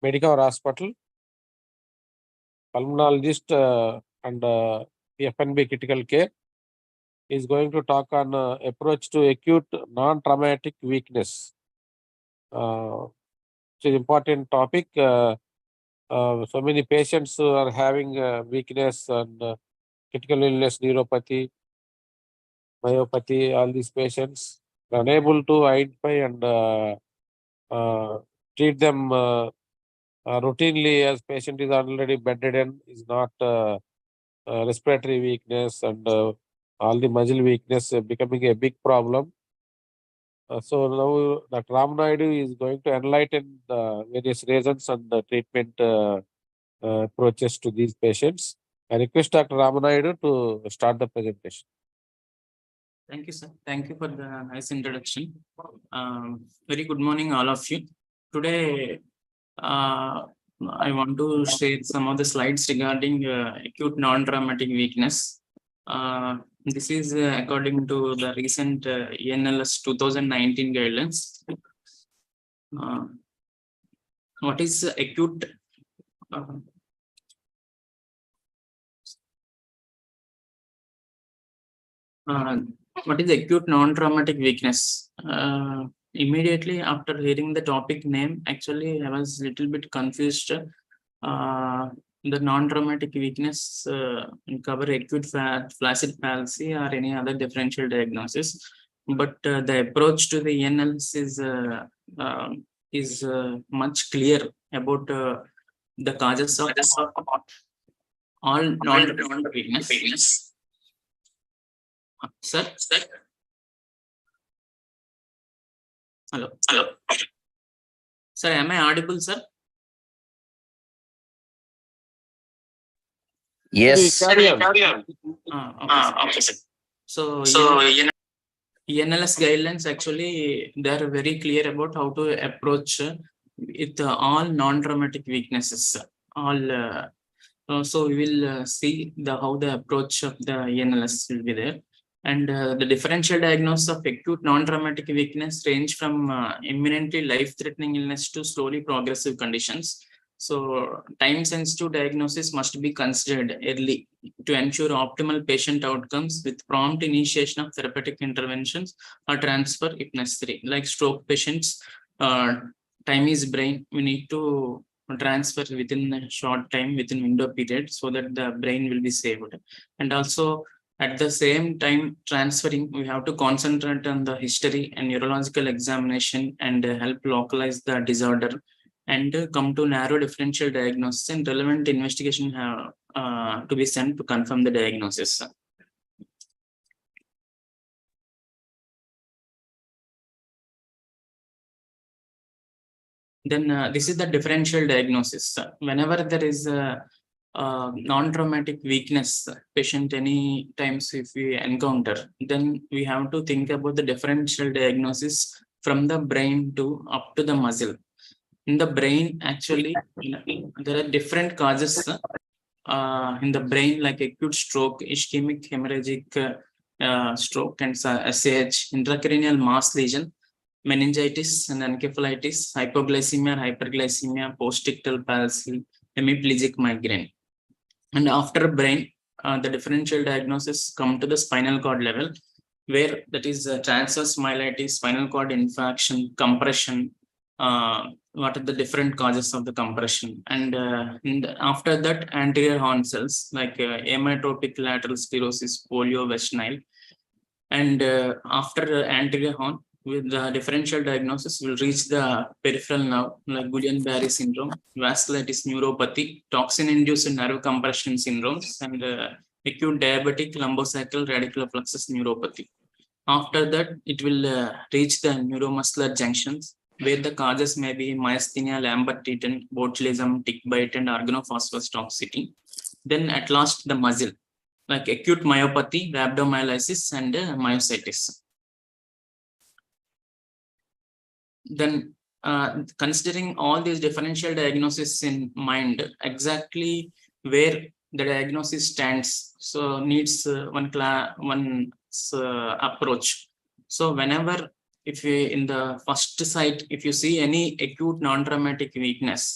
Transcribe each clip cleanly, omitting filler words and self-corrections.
medical hospital, pulmonologist and FNB critical care, is going to talk on approach to acute non-traumatic weakness. It's an important topic. So many patients who are having weakness and critical illness, neuropathy, myopathy, all these patients are unable to identify and treat them routinely as patient is already bedridden, is not respiratory weakness and all the muscle weakness becoming a big problem. So now Dr. Ramanaidu is going to enlighten the various reasons and the treatment approaches to these patients. I request Dr. Ramanaidu to start the presentation. Thank you, sir. Thank you for the nice introduction. Very good morning, all of you. Today, I want to share some of the slides regarding acute non-traumatic weakness. This is according to the recent ENLS 2019 guidelines. What is acute? What is acute non-traumatic weakness? Immediately after hearing the topic name, actually I was a little bit confused. The non-traumatic weakness cover acute flaccid palsy or any other differential diagnosis, but the approach to the ENLs is much clear about the causes of all non-traumatic weakness. Sir? Hello. Sir, am I audible, sir? Yes. Okay, sir. So ENLS guidelines, actually, they are very clear about how to approach with all non-traumatic weaknesses. So we will see how the approach of the ENLS will be there. And the differential diagnosis of acute non-traumatic weakness range from imminently life-threatening illness to slowly progressive conditions. So time-sensitive diagnosis must be considered early to ensure optimal patient outcomes with prompt initiation of therapeutic interventions or transfer if necessary. Like stroke patients, time is brain. We need to transfer within a short time, within window period, so that the brain will be saved. And also at the same time transferring, we have to concentrate on the history and neurological examination and help localize the disorder and come to narrow differential diagnosis, and relevant investigation have to be sent to confirm the diagnosis. Then this is the differential diagnosis. Whenever there is a non-traumatic weakness patient, any times if we encounter, then we have to think about the differential diagnosis from the brain to up to the muscle. In the brain, actually, there are different causes in the brain, like acute stroke, ischemic hemorrhagic stroke, and SAH, intracranial mass lesion, meningitis and encephalitis, hypoglycemia, hyperglycemia, postictal palsy, hemiplegic migraine. And after brain, the differential diagnosis come to the spinal cord level, where that is transverse myelitis, spinal cord infarction, compression. What are the different causes of the compression? And after that, anterior horn cells like amyotrophic lateral sclerosis, polio, West Nile. And after anterior horn, with the differential diagnosis, will reach the peripheral nerve, like Guillain-Barré syndrome, vasculitis neuropathy, toxin-induced nerve compression syndromes, and acute diabetic lumbosacral radiculoplex neuropathy. After that, it will reach the neuromuscular junctions, where the causes may be myasthenia, Lambert-Eaton, botulism, tick bite, and organophosphorus toxicity. Then at last, the muscle, like acute myopathy, rhabdomyolysis, and myositis. Then considering all these differential diagnoses in mind, exactly where the diagnosis stands, so needs one approach. So whenever, if you in the first site, if you see any acute non-traumatic weakness,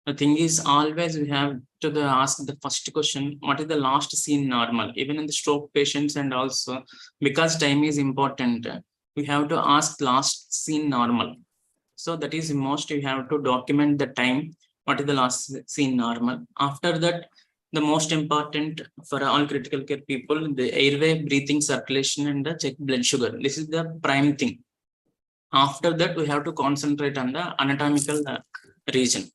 The thing is, always we have to ask the first question, what is the last seen normal? Even in the stroke patients, and also because time is important, we have to ask last seen normal. So that is most, you have to document the time, what is the last seen normal. After that, the most important for all critical care people, the airway, breathing, circulation, and the check blood sugar. This is the prime thing. After that, we have to concentrate on the anatomical region.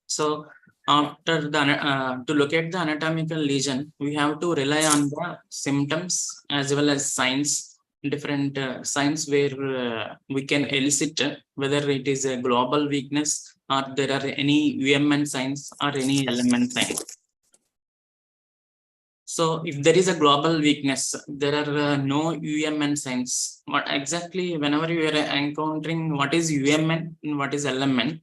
So after the to locate the anatomical lesion, we have to rely on the symptoms as well as signs, different signs where we can elicit whether it is a global weakness or there are any UMN signs or any LMN signs. So if there is a global weakness, there are no UMN signs. What exactly, whenever you are encountering what is UMN and what is LMN,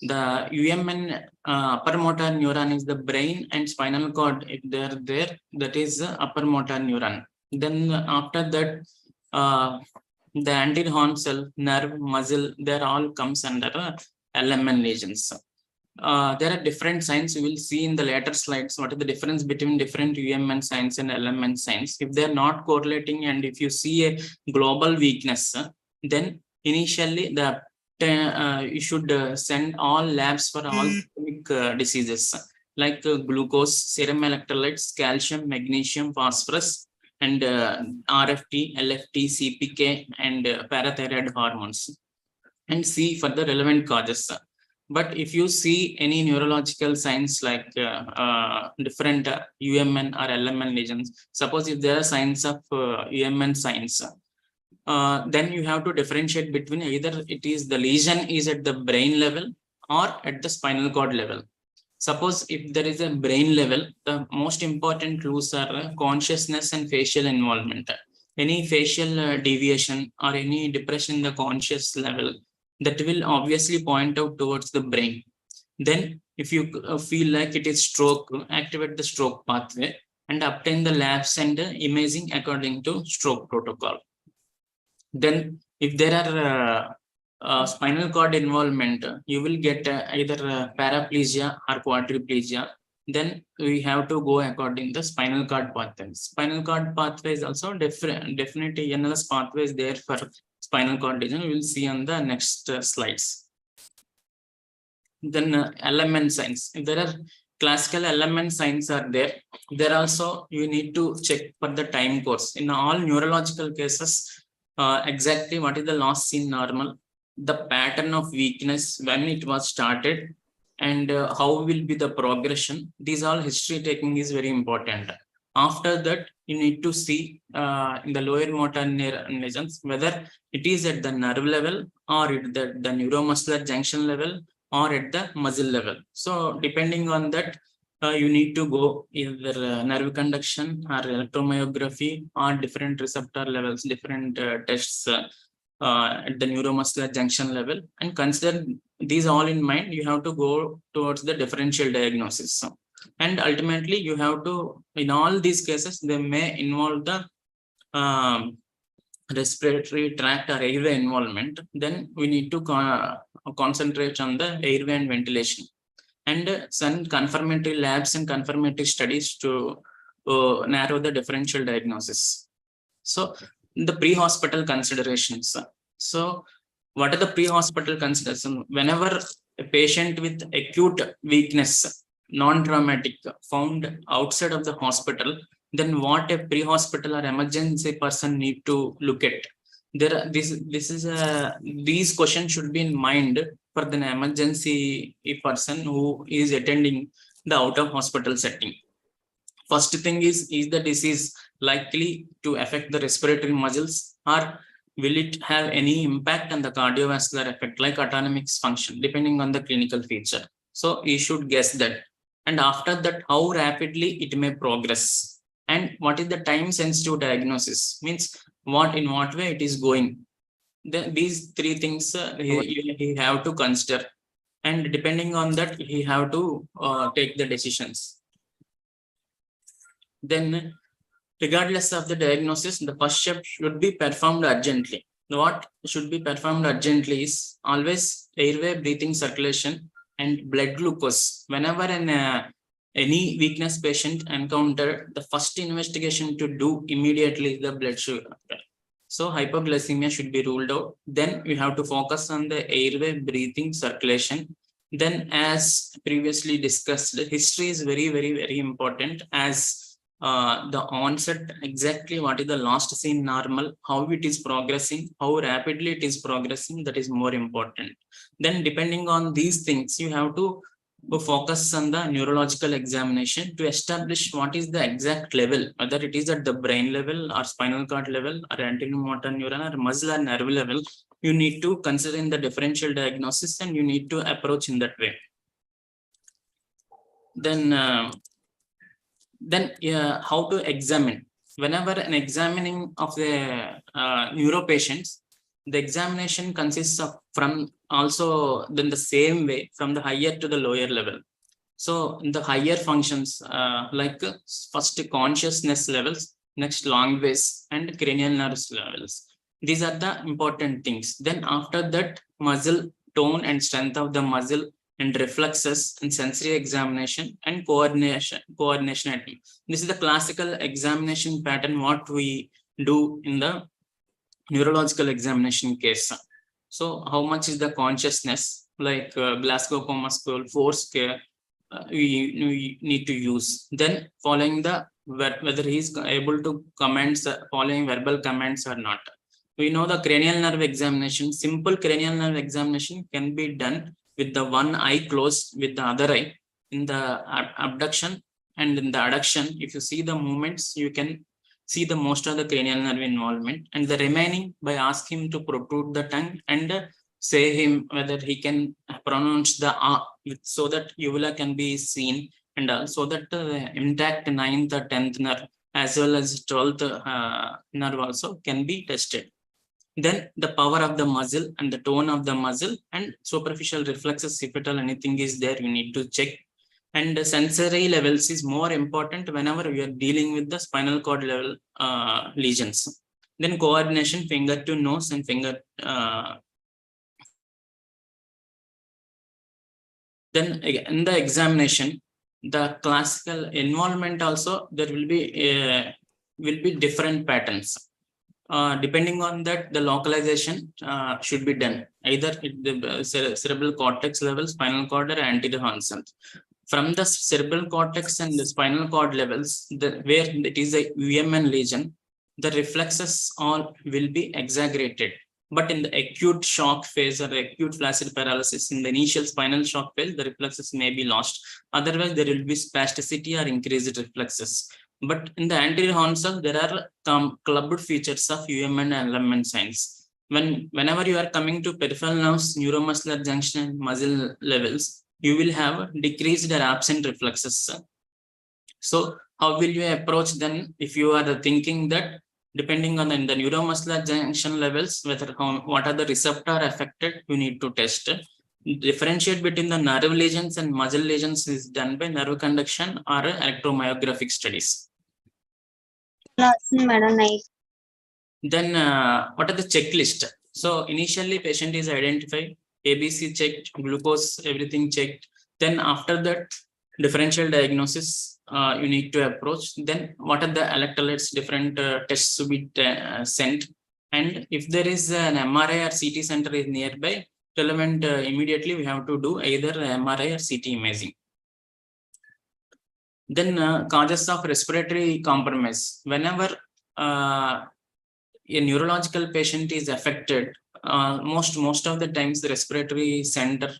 the UMN upper motor neuron is the brain and spinal cord. If they are there, that is the upper motor neuron. Then after that, the anterior horn cell, nerve, muscle, there all comes under LMN lesions. There are different signs. You will see in the later slides what is the difference between different UMN signs and LMN signs. If they are not correlating, and if you see a global weakness, then initially you should send all labs for all diseases like glucose, serum electrolytes, calcium, magnesium, phosphorus, and RFT, LFT, CPK, and parathyroid hormones, and see for the relevant causes. But if you see any neurological signs like different UMN or LMN lesions, suppose if there are signs of UMN signs, then you have to differentiate between either it is the lesion is at the brain level or at the spinal cord level. Suppose if there is a brain level, the most important clues are consciousness and facial involvement. Any facial deviation or any depression in the conscious level, that will obviously point out towards the brain. Then if you feel like it is stroke, activate the stroke pathway and obtain the labs and imaging according to stroke protocol. Then if there are spinal cord involvement, you will get either paraplegia or quadriplegia. Then we have to go according to the spinal cord pathway. Spinal cord pathway is also different. Definitely another pathway is there for spinal cord lesion. We will see on the next slides. Then LMN signs. If there are classical LMN signs are there, there also you need to check for the time course. In all neurological cases, exactly what is the last seen normal, the pattern of weakness when it was started, and how will be the progression. These all history taking is very important. After that, you need to see in the lower motor lesions whether it is at the nerve level or at the neuromuscular junction level or at the muscle level. So depending on that, you need to go either nerve conduction or electromyography or different receptor levels, different tests at the neuromuscular junction level, and consider these all in mind. You have to go towards the differential diagnosis. And ultimately, you have to, in all these cases, they may involve the respiratory tract or airway involvement. Then we need to concentrate on the airway and ventilation, and send confirmatory labs and confirmatory studies to narrow the differential diagnosis. So the pre-hospital considerations. So what are the pre-hospital considerations? Whenever a patient with acute weakness, non-traumatic, found outside of the hospital, then what a pre-hospital or emergency person need to look at. These questions should be in mind for the emergency person who is attending the out of hospital setting. First thing is the disease likely to affect the respiratory muscles, or will it have any impact on the cardiovascular effect like autonomic function, depending on the clinical feature. So you should guess that. And after that, how rapidly it may progress, and what is the time sensitive diagnosis, means in what way it is going. These three things he have to consider, and depending on that, he have to take the decisions. Then regardless of the diagnosis, the first step should be performed urgently. what should be performed urgently is always airway, breathing, circulation, and blood glucose. Whenever any weakness patient encounter, the first investigation to do immediately is the blood sugar. So hypoglycemia should be ruled out. Then we have to focus on the airway, breathing, circulation. Then, as previously discussed, history is very, very, very important, as the onset, exactly what is the last seen normal, how it is progressing, how rapidly it is progressing, that is more important. Then depending on these things, you have to focus on the neurological examination to establish what is the exact level, whether it is at the brain level or spinal cord level or anterior motor neuron or muscle or nerve level. You need to consider in the differential diagnosis and you need to approach in that way. Then how to examine? Whenever an examining of the neuro patients, the examination consists of from also then the same way from the higher to the lower level. So in the higher functions, like first consciousness levels, next language and cranial nerves levels. These are the important things. Then after that, muscle tone and strength of the muscle and reflexes and sensory examination and coordination. This is the classical examination pattern what we do in the neurological examination case. So how much is the consciousness, like Glasgow Coma Scale, 4 scale, we need to use. Then following the whether he is able to comments following verbal commands or not. We know the cranial nerve examination, simple cranial nerve examination can be done with the one eye closed with the other eye in the abduction and in the adduction. If you see the movements, you can see the most of the cranial nerve involvement, and the remaining by ask him to protrude the tongue and say him whether he can pronounce the so that uvula can be seen, and so that intact 9th or 10th nerve as well as 12th nerve also can be tested. Then the power of the muscle and the tone of the muscle and superficial reflexes, if at all anything is there, you need to check. And the sensory levels is more important whenever we are dealing with the spinal cord level lesions. Then coordination, finger to nose and finger. Then in the examination, the classical involvement also there will be different patterns. Depending on that, the localization should be done either at the cerebral cortex level, spinal cord, or anterior horn. From the cerebral cortex and the spinal cord levels, where it is a UMN lesion, the reflexes all will be exaggerated. But in the acute shock phase or acute flaccid paralysis, in the initial spinal shock phase, the reflexes may be lost. Otherwise, there will be spasticity or increased reflexes. But in the anterior horn cell, there are clubbed features of UMN and LMN signs. Whenever you are coming to peripheral nerves, neuromuscular junction, and muscle levels, you will have decreased or absent reflexes. So how will you approach then if you are thinking that depending on the neuromuscular junction levels, what are the receptor affected, you need to test. Differentiate between the nerve lesions and muscle lesions is done by nerve conduction or electromyographic studies. Then what are the checklist? So initially patient is identified, ABC checked, glucose, everything checked. Then after that, differential diagnosis you need to approach. Then what are the electrolytes, different tests to be sent. And if there is an MRI or CT center is nearby, relevant immediately we have to do either MRI or CT imaging. Then causes of respiratory compromise. Whenever a neurological patient is affected, most of the times the respiratory center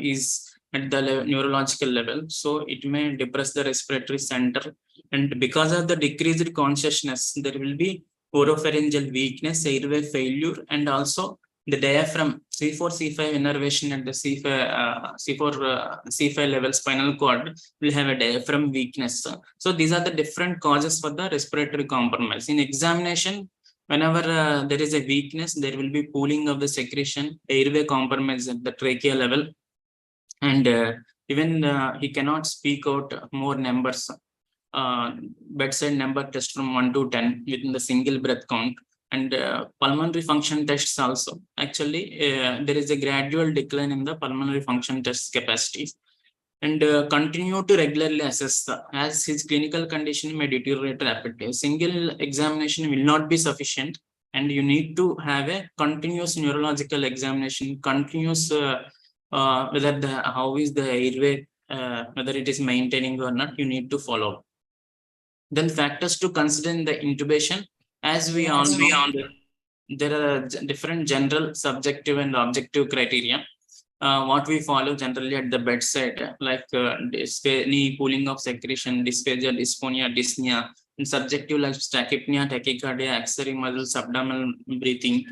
is at the neurological level, so it may depress the respiratory center, and because of the decreased consciousness, there will be oropharyngeal weakness, airway failure, and also the diaphragm C4 C5 innervation at the C5 level spinal cord will have a diaphragm weakness. So these are the different causes for the respiratory compromise. In examination, whenever there is a weakness, there will be pooling of the secretion, airway compromise at the trachea level, and even he cannot speak out more numbers. Bedside number test from 1 to 10 within the single breath count. And pulmonary function tests also. Actually, there is a gradual decline in the pulmonary function test capacities. And continue to regularly assess as his clinical condition may deteriorate rapidly. A single examination will not be sufficient, and you need to have a continuous neurological examination, continuous whether how is the airway, whether it is maintaining or not, you need to follow. Then factors to consider in the intubation, as we all know, there are different general, subjective, and objective criteria. What we follow generally at the bedside, like any pooling of secretion, dysphagia, dysphonia, dyspnea, and subjective like tachypnea, tachycardia, axillary muscles, abdominal breathing,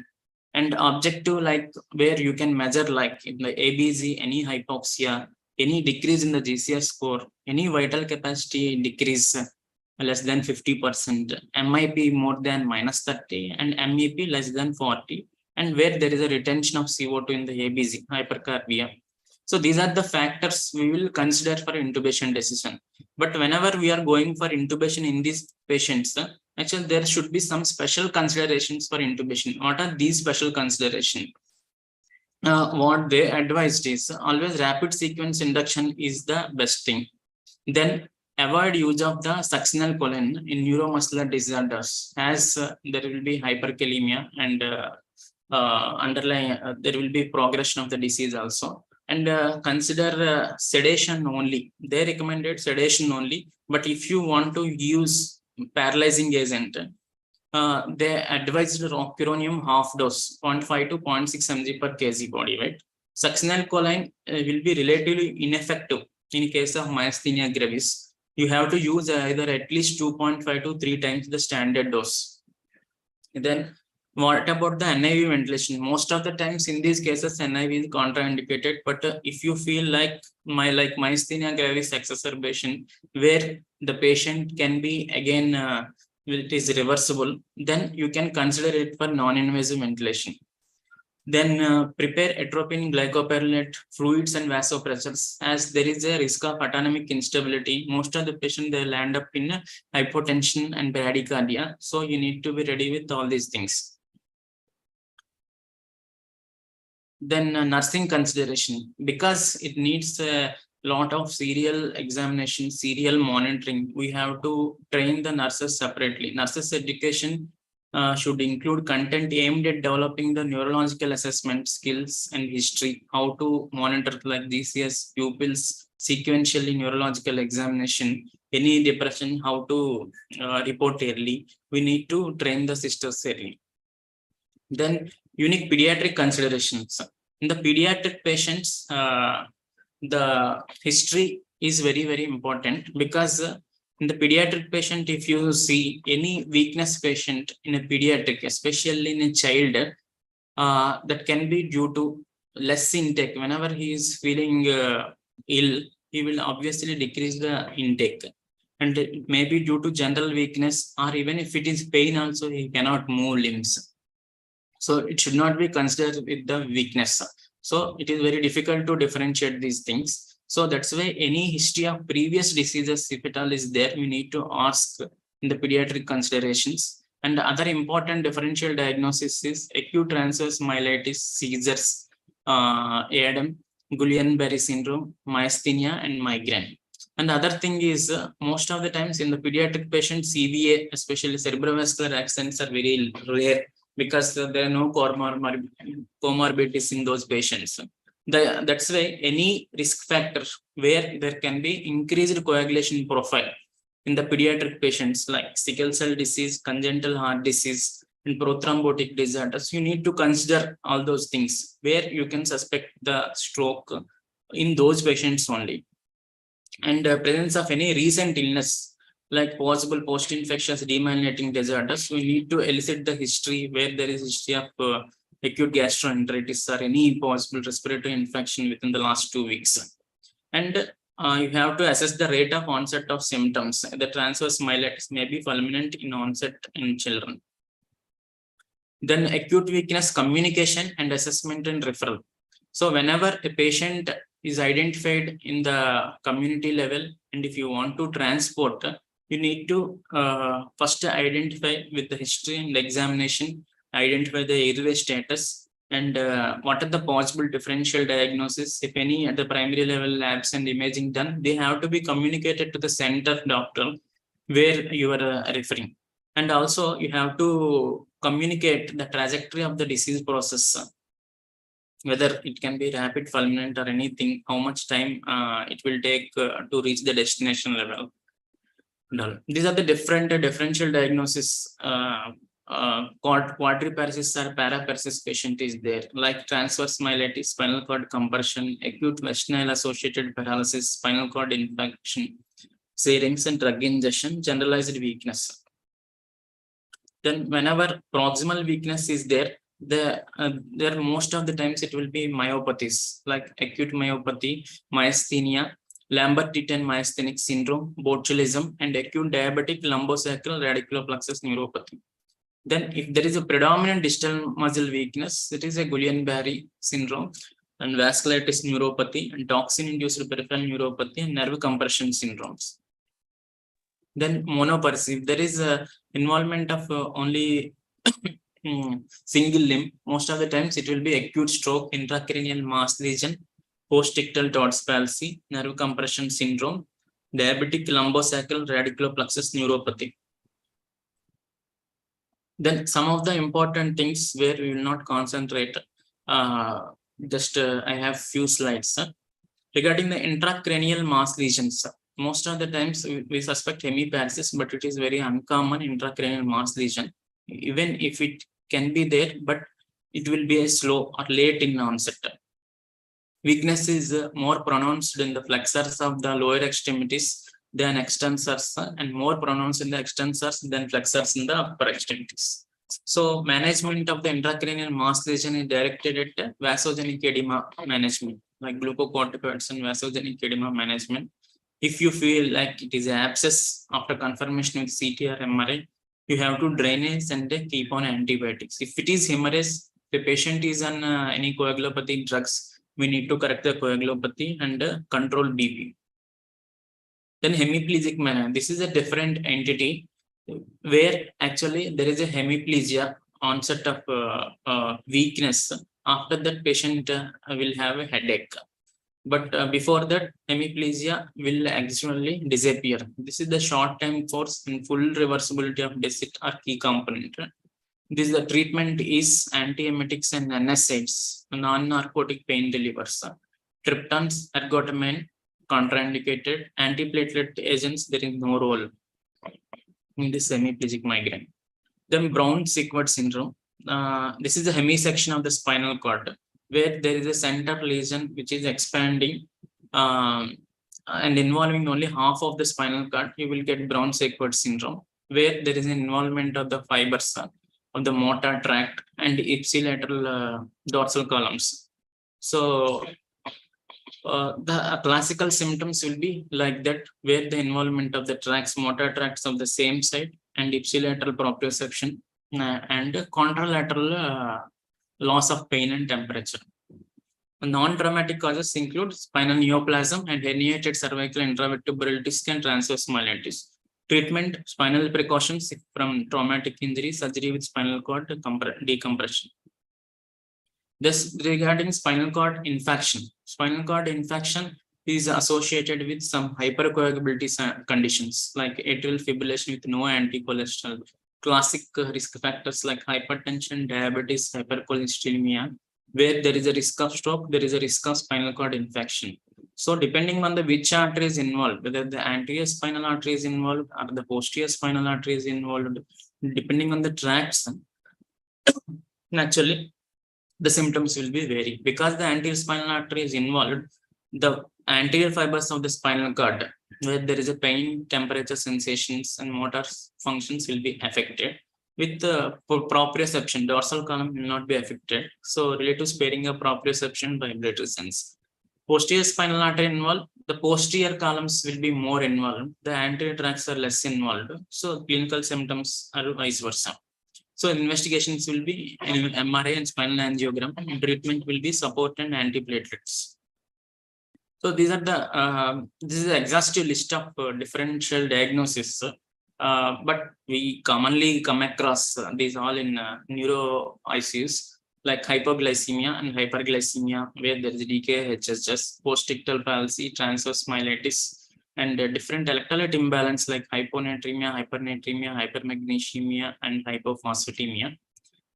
and objective like where you can measure like in the ABC, any hypoxia, any decrease in the GCR score, any vital capacity decrease less than 50%, MIP more than -30, and MEP less than 40, and where there is a retention of CO2 in the ABC, hypercarbia. So these are the factors we will consider for intubation decision. But whenever we are going for intubation in these patients, actually there should be some special considerations for intubation. What are these special considerations? What they advised is always rapid sequence induction is the best thing. Then avoid use of the succinyl choline in neuromuscular disorders, as there will be hyperkalemia and underlying there will be progression of the disease also. And consider sedation only. They recommended sedation only, but if you want to use paralyzing agent, they advised rocuronium half dose, 0.5 to 0.6 mg per kg body weight. Succinyl choline will be relatively ineffective in case of myasthenia gravis. You have to use either at least 2.5 to 3 times the standard dose. Then what about the NIV ventilation? Most of the times in these cases, NIV is contraindicated, but if you feel like myasthenia gravis exacerbation, where the patient can be again, it is reversible, then you can consider it for non-invasive ventilation. Then prepare atropine, glycopyrrolate, fluids, and vasopressors, as there is a risk of autonomic instability. Most of the patients, they land up in hypotension and bradycardia. So you need to be ready with all these things. Then nursing consideration, because it needs a lot of serial examination, serial monitoring. We have to train the nurses separately. Nurses education should include content aimed at developing the neurological assessment skills and history, how to monitor like DCS pupils, sequentially neurological examination, any depression, how to report early. We need to train the sisters early. Then unique pediatric considerations. In the pediatric patients, the history is very, very important, because in the pediatric patient, if you see any weakness patient in a pediatric, especially in a child, that can be due to less intake. Whenever he is feeling ill, he will obviously decrease the intake. And it may be due to general weakness, or even if it is pain also, he cannot move limbs. So it should not be considered with the weakness. So it is very difficult to differentiate these things. So that's why any history of previous diseases, if at all is there, you need to ask in the pediatric considerations. And the other important differential diagnosis is acute transverse myelitis, seizures, ADM, Guillain-Barré syndrome, myasthenia, and migraine. And the other thing is, most of the times in the pediatric patients, CVA, especially cerebrovascular accidents, are very rare, because there are no comorbidities in those patients. That's why any risk factor where there can be increased coagulation profile in the pediatric patients, like sickle cell disease, congenital heart disease, and prothrombotic disorders, you need to consider all those things where you can suspect the stroke in those patients only. And presence of any recent illness, like possible post-infectious demyelinating disorders, we need to elicit the history where there is history of acute gastroenteritis or any possible respiratory infection within the last 2 weeks. And you have to assess the rate of onset of symptoms. The transverse myelitis may be fulminant in onset in children. Then acute weakness communication and assessment and referral. So whenever a patient is identified in the community level, and if you want to transport, you need to first identify with the history and examination, identify the airway status, and what are the possible differential diagnosis, if any, at the primary level labs and imaging done, they have to be communicated to the center doctor where you are referring. And also you have to communicate the trajectory of the disease process, whether it can be rapid, fulminant, or anything, how much time it will take to reach the destination level. These are the different differential diagnosis. Quadriparesis or paraparesis patient is there, like transverse myelitis, spinal cord compression, acute vestigial associated paralysis, spinal cord infection, syrinx and drug ingestion, generalized weakness. Then whenever proximal weakness is there, there most of the times it will be myopathies like acute myopathy, myasthenia, Lambert-Eaton myasthenic syndrome, botulism, and acute diabetic lumbosacral radiculoplexus neuropathy. Then if there is a predominant distal muscle weakness, it is a Guillain-Barré syndrome and vasculitis neuropathy and toxin-induced peripheral neuropathy and nerve compression syndromes. Then monoparesis, if there is a involvement of only single limb, most of the times it will be acute stroke, intracranial mass lesion, post-ictal Todd's palsy, nerve compression syndrome, diabetic lumbosacral radiculoplexus neuropathy. Then some of the important things where we will not concentrate. I have few slides regarding the intracranial mass lesions. Most of the times we suspect hemiparesis, but it is very uncommon intracranial mass lesion. Even if it can be there, but it will be a slow or late in onset. Weakness is more pronounced in the flexors of the lower extremities than extensors, and more pronounced in the extensors than flexors in the upper extremities. So management of the intracranial mass lesion is directed at vasogenic edema management, like glucocorticoids and vasogenic edema management. If you feel like it is abscess after confirmation with CT or MRI, you have to drainage and keep on antibiotics. If it is hemorrhage, the patient is on any coagulopathy drugs, we need to correct the coagulopathy and control BP. Then hemiplegic manner, this is a different entity where actually there is a hemiplegia, onset of weakness. After that, patient will have a headache. But before that, hemiplegia will actually disappear. This is the short time course and full reversibility of deficit are key component. This the treatment is antiemetics and NSAIDs, non-narcotic pain relievers. Triptans, ergotamine, contraindicated. Antiplatelet agents, there is no role in this hemiplegic migraine. Then Brown-Sequard syndrome. This is the hemisection of the spinal cord, where there is a center lesion which is expanding and involving only half of the spinal cord. You will get Brown-Sequard syndrome, where there is an involvement of the fibers of the motor tract and ipsilateral dorsal columns. So the classical symptoms will be like that, where the involvement of the tracts, motor tracts of the same side, and ipsilateral proprioception and contralateral loss of pain and temperature. Non-traumatic causes include spinal neoplasm and herniated cervical intravertebral disc and transverse myelitis. Treatment, spinal precautions from traumatic injury, surgery with spinal cord decompression. This regarding spinal cord infection. Spinal cord infection is associated with some hypercoagulability conditions like atrial fibrillation with no anticholesterol. Classic risk factors like hypertension, diabetes, hypercholesterolemia. Where there is a risk of stroke, there is a risk of spinal cord infection. So depending on the which artery is involved, whether the anterior spinal artery is involved or the posterior spinal artery is involved, depending on the tracts, naturally the symptoms will be vary. Because the anterior spinal artery is involved, the anterior fibers of the spinal cord, where there is a pain, temperature sensations, and motor functions will be affected. With the proprioception, dorsal column will not be affected. So relative sparing of proprioception, vibratory sense. Posterior spinal artery involved, the posterior columns will be more involved. The anterior tracts are less involved. So clinical symptoms are vice versa. So investigations will be MRI and spinal angiogram, and treatment will be support and antiplatelets. So these are the this is the exhaustive list of differential diagnosis But we commonly come across these all in neuro ICUs like hypoglycemia and hyperglycemia, where there is DKHHS, postictal palsy, transverse myelitis, and different electrolyte imbalance like hyponatremia, hypernatremia, hypermagnesemia, and hypophosphatemia.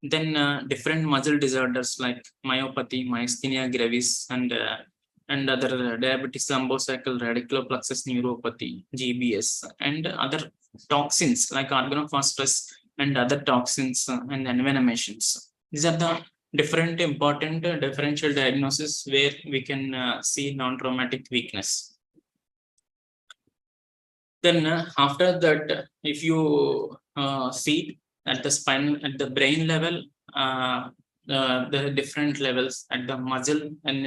Then different muscle disorders like myopathy, myasthenia gravis, and other diabetes thrombocycle radiculoplexus neuropathy, GBS, and other toxins like organophosphorus and other toxins and envenomations. These are the different important differential diagnosis where we can see non-traumatic weakness. Then after that, if you see at the spinal, at the brain level, the different levels at the muscle and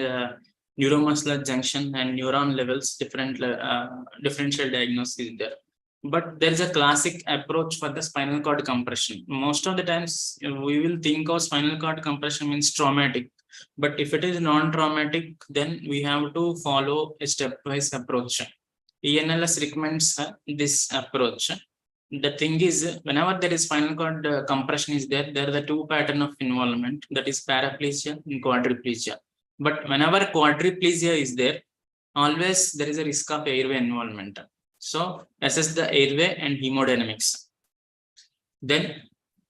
neuromuscular junction and neuron levels, different differential diagnosis is there. But there is a classic approach for the spinal cord compression. Most of the times we will think of spinal cord compression means traumatic. But if it is non-traumatic, then we have to follow a stepwise approach. ENLS recommends this approach. The thing is, whenever there is spinal cord compression is there are the two pattern of involvement, that is paraplegia and quadriplegia. But whenever quadriplegia is there, always there is a risk of airway involvement. So assess the airway and hemodynamics. Then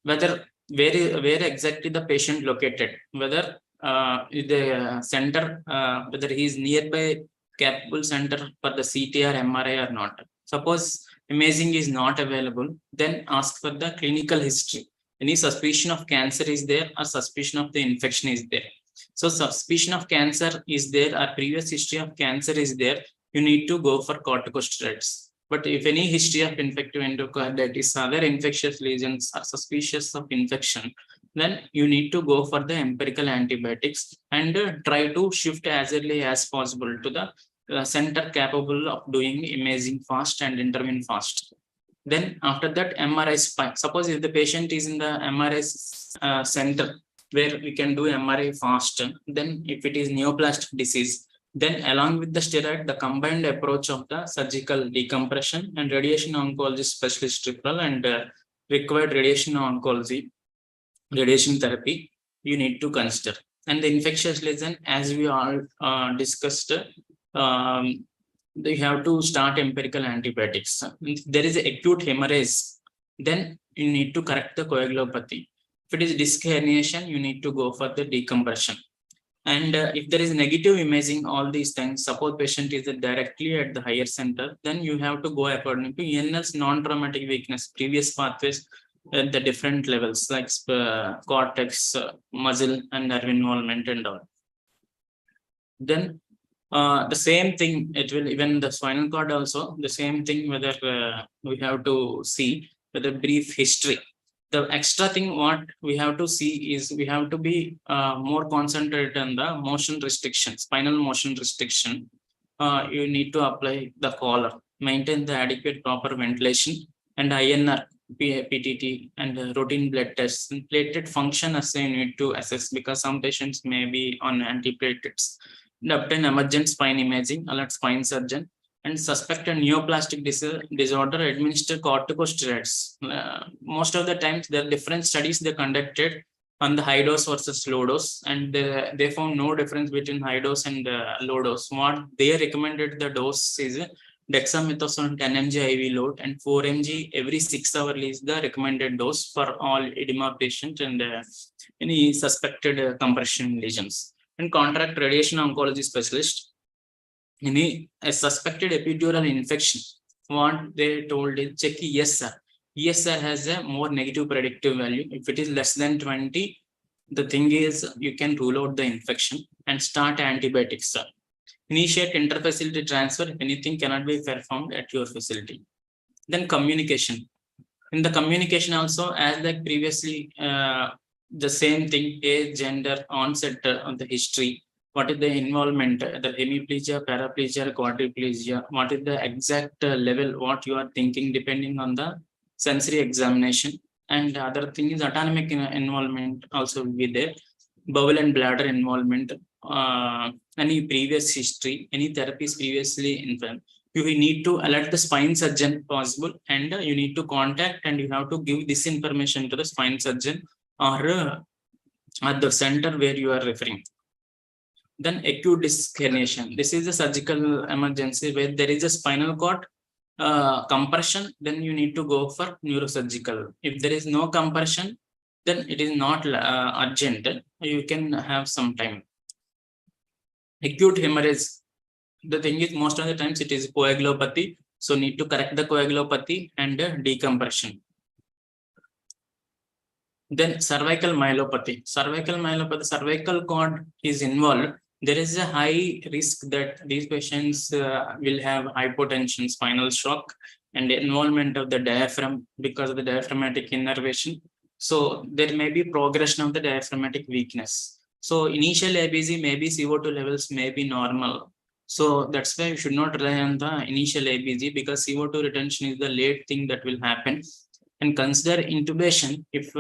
whether where exactly the patient located, whether the center, whether he is nearby capable center for the CT or MRI or not. Suppose imaging is not available, then ask for the clinical history. Any suspicion of cancer is there or suspicion of the infection is there. So suspicion of cancer is there or previous history of cancer is there, you need to go for corticosteroids. But if any history of infective endocarditis, other infectious lesions are suspicious of infection, then you need to go for the empirical antibiotics and try to shift as early as possible to the center capable of doing imaging fast and intervene fast. Then after that, MRI spine. Suppose if the patient is in the MRI center where we can do MRI fast, then if it is neoplastic disease, then along with the steroid, the combined approach of the surgical decompression and radiation oncology specialist referral and required radiation oncology, radiation therapy, you need to consider. And the infectious lesion, as we all discussed, they have to start empirical antibiotics. If there is acute hemorrhage, then you need to correct the coagulopathy. If it is disc herniation, you need to go for the decompression. And if there is negative imaging, all these things, suppose patient is directly at the higher center, then you have to go according to ENL's non-traumatic weakness, previous pathways at the different levels like cortex, muscle, and nerve involvement and all. Then the same thing, it will even the spinal cord also, the same thing, whether we have to see whether brief history. The extra thing what we have to see is we have to be more concentrated on the motion restriction, spinal motion restriction. You need to apply the collar, maintain the adequate proper ventilation, and INR, PTT, and routine blood tests. And platelet function assay you need to assess because some patients may be on antiplatelets. And obtain emergent spine imaging, alert spine surgeon, and suspected neoplastic disorder, administer corticosteroids. Most of the times, there are different studies they conducted on the high dose versus low dose, and they found no difference between high dose and low dose. What they recommended the dose is dexamethasone 10 mg IV load and 4 mg every 6 hours is the recommended dose for all edema patients and any suspected compression lesions. And contract radiation oncology specialist. Any a suspected epidural infection, what they told is check ESR. ESR has a more negative predictive value. If it is less than 20, the thing is you can rule out the infection and start antibiotics. Initiate interfacility transfer if anything cannot be performed at your facility. Then communication. In the communication also, as like previously, the same thing, age, gender, onset of the history, what is the involvement, the hemiplegia, paraplegia, quadriplegia, what is the exact level, what you are thinking depending on the sensory examination. And other thing is autonomic involvement also will be there, bowel and bladder involvement, any previous history, any therapies previously involved. you need to alert the spine surgeon possible, and you need to contact and you have to give this information to the spine surgeon or at the center where you are referring. Then acute disc herniation. This is a surgical emergency where there is a spinal cord compression, then you need to go for neurosurgical. If there is no compression, then it is not urgent. You can have some time. Acute hemorrhage. The thing is, most of the times it is coagulopathy. So need to correct the coagulopathy and decompression. Then cervical myelopathy. Cervical cord is involved. There is a high risk that these patients will have hypotension, spinal shock, and involvement of the diaphragm because of the diaphragmatic innervation. So there may be progression of the diaphragmatic weakness. So initial ABG, maybe CO2 levels may be normal. So that's why you should not rely on the initial ABG, because CO2 retention is the late thing that will happen. And consider intubation if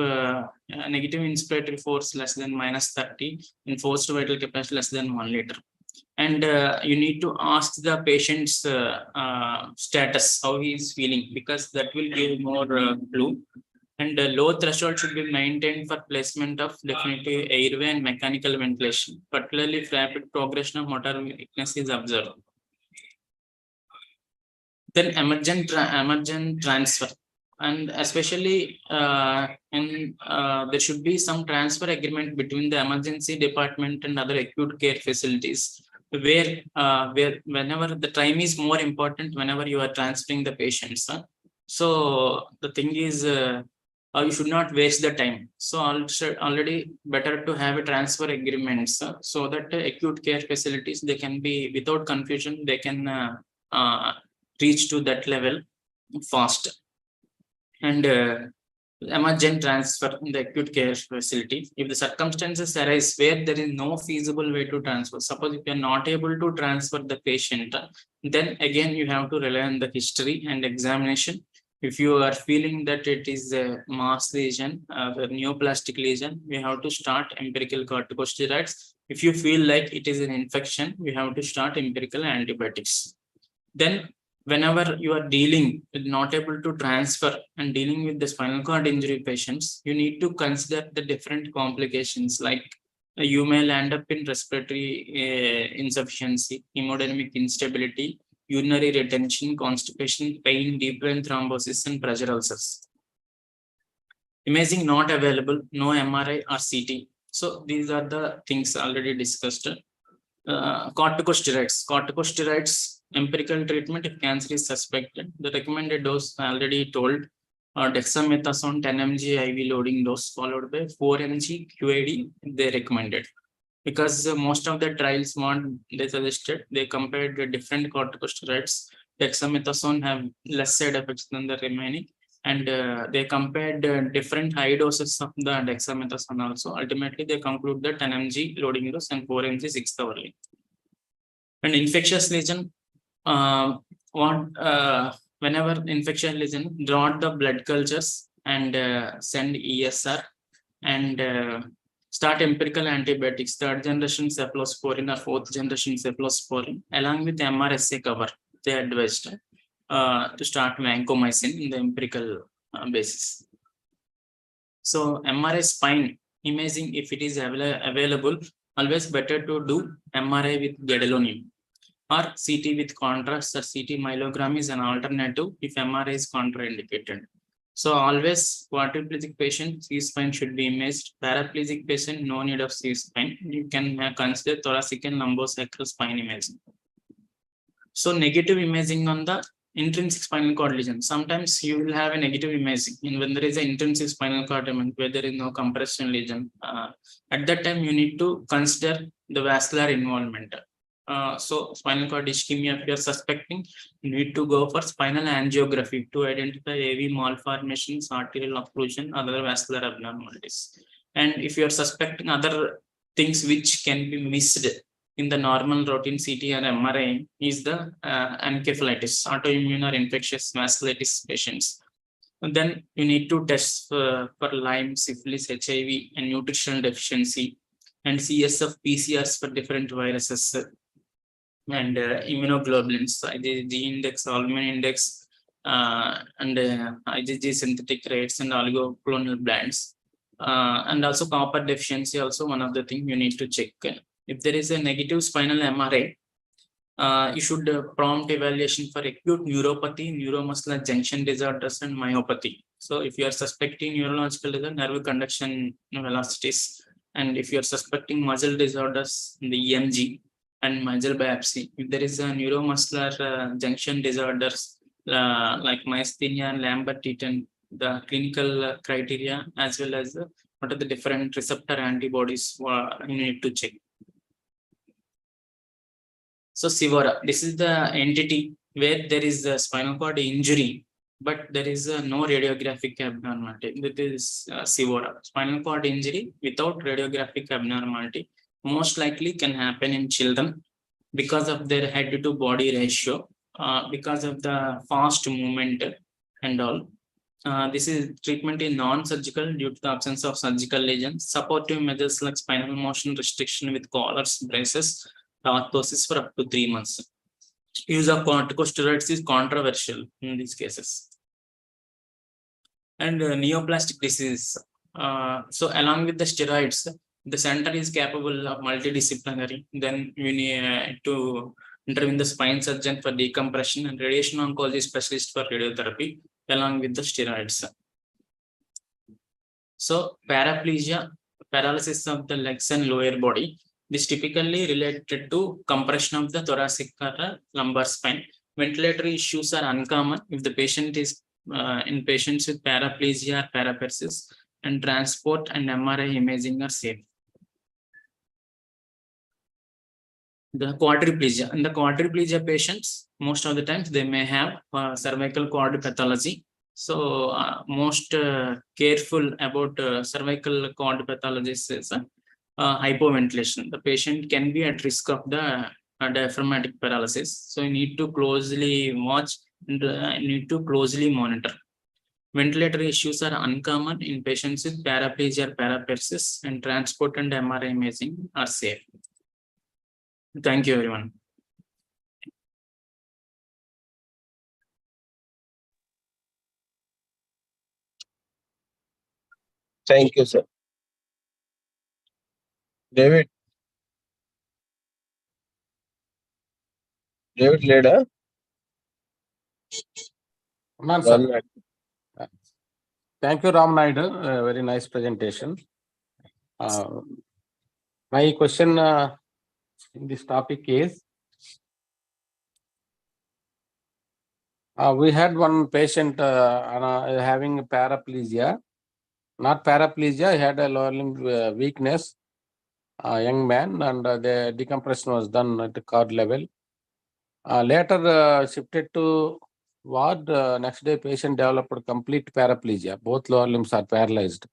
negative inspiratory force less than -30 and forced vital capacity less than 1 liter. And you need to ask the patient's status, how he is feeling, because that will give more clue. And low threshold should be maintained for placement of definitive airway and mechanical ventilation, particularly if rapid progression of motor weakness is observed. Then emergent transfer. And especially there should be some transfer agreement between the emergency department and other acute care facilities, where whenever the time is more important, whenever you are transferring the patients. So the thing is, you should not waste the time. So already better to have a transfer agreements, so that acute care facilities, they can be without confusion, they can reach to that level fast. And emergent transfer in the acute care facility. If the circumstances arise where there is no feasible way to transfer, suppose if you are not able to transfer the patient, then again you have to rely on the history and examination. If you are feeling that it is a mass lesion, a neoplastic lesion, we have to start empirical corticosteroids. If you feel like it is an infection, we have to start empirical antibiotics. Then whenever you are dealing with not able to transfer and dealing with the spinal cord injury patients, you need to consider the different complications, like you may land up in respiratory insufficiency, hemodynamic instability, urinary retention, constipation, pain, deep vein thrombosis, and pressure ulcers. Imaging not available, no MRI or CT. So these are the things already discussed. Corticosteroids, empirical treatment if cancer is suspected. The recommended dose I already told, dexamethasone 10 mg IV loading dose followed by 4 mg QID they recommended. Because most of the trials they suggested, they compared the different corticosteroids. Dexamethasone have less side effects than the remaining, and they compared different high doses of the dexamethasone also. Ultimately, they conclude that 10 mg loading dose and 4 mg 6th hourly. And infectious lesion, whenever infectious lesion, draw the blood cultures and send ESR and start empirical antibiotics, 3rd generation cephalosporin or 4th generation cephalosporin, along with MRSA cover. They advised to start vancomycin in the empirical basis. So MRI spine imaging, if it is available, always better to do MRI with gadolinium, or CT with contrast, or CT myelogram is an alternative if MRI is contraindicated. So always quadriplegic patient, C-spine should be imaged. Paraplegic patient, no need of C-spine. You can consider thoracic and lumbosacral spine imaging. So negative imaging on the intrinsic spinal cord lesion. Sometimes you will have a negative imaging when there is an intrinsic spinal cord element where there is no compression lesion. At that time, you need to consider the vascular involvement. So spinal cord ischemia, if you are suspecting, you need to go for spinal angiography to identify AV malformations, arterial occlusion, other vascular abnormalities. And if you are suspecting other things which can be missed in the normal routine CT and MRI, is the encephalitis, autoimmune or infectious vasculitis patients. And then you need to test for Lyme, syphilis, HIV, and nutritional deficiency, and CSF, PCRs for different viruses. and immunoglobulins, IgG index, albumin index, and IgG synthetic rates and oligoclonal blands. And also copper deficiency, also one of the things you need to check. If there is a negative spinal MRI, you should prompt evaluation for acute neuropathy, neuromuscular junction disorders, and myopathy. So if you are suspecting neurological disorder, nerve conduction velocities, and if you are suspecting muscle disorders, the EMG and muscle biopsy. If there is a neuromuscular junction disorders like myasthenia and Lambert-Eaton, the clinical criteria as well as what are the different receptor antibodies you need to check. So Sivora, this is the entity where there is a spinal cord injury, but there is no radiographic abnormality. That is Sivora. Spinal cord injury without radiographic abnormality most likely can happen in children because of their head to body ratio, because of the fast movement and all. This is treatment in non-surgical due to the absence of surgical lesions. Supportive measures like spinal motion restriction with collars, braces, orthosis for up to 3 months. Use of corticosteroids is controversial in these cases. And neoplastic disease. So along with the steroids, the center is capable of multidisciplinary. Then we need to intervene the spine surgeon for decompression and radiation oncology specialist for radiotherapy along with the steroids. So paraplegia, paralysis of the legs and lower body. This typically related to compression of the thoracic or lumbar spine. Ventilatory issues are uncommon if the patient is in patients with paraplegia or paraparesis, and transport and MRI imaging are safe. The quadriplegia. In the quadriplegia patients, most of the times they may have cervical cord pathology. So most careful about cervical cord pathologies is hypoventilation. The patient can be at risk of the diaphragmatic paralysis. So you need to closely watch and need to closely monitor. Ventilatory issues are uncommon in patients with paraplegia or paraparesis, and transport and MRI imaging are safe. Thank you, everyone. Thank you, sir. David. David Leda. Thank you, Ram Naidu. Very nice presentation. My question in this topic is, we had one patient having paraplegia, not paraplegia, he had a lower limb weakness, a young man, and the decompression was done at the cord level. Later shifted to ward. Next day patient developed complete paraplegia. Both lower limbs are paralyzed.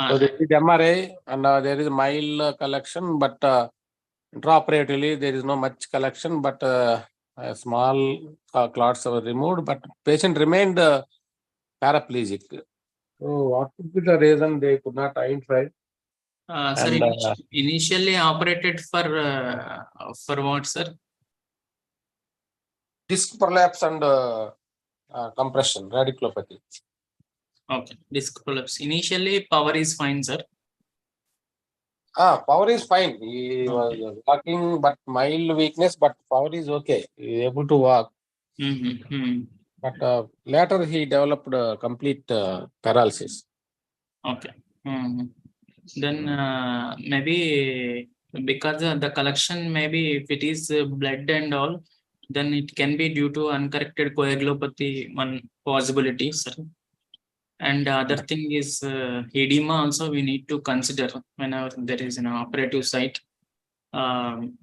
So they did MRI and there is mild collection, but intraoperatively there is no much collection, but small clots were removed, but patient remained paraplegic. So what could be the reason they could not identify? Sir, initially operated for what, sir? Disc prolapse and compression, radiculopathy. Okay, disc prolapse. Initially, power is fine, sir. Power is fine. He was walking, but mild weakness, but power is okay. He is able to walk. But later he developed complete paralysis. Okay. Then maybe because the collection, maybe if it is blood and all, then it can be due to uncorrected coagulopathy, one possibility, sir. And the other thing is edema also we need to consider whenever there is an operative site, and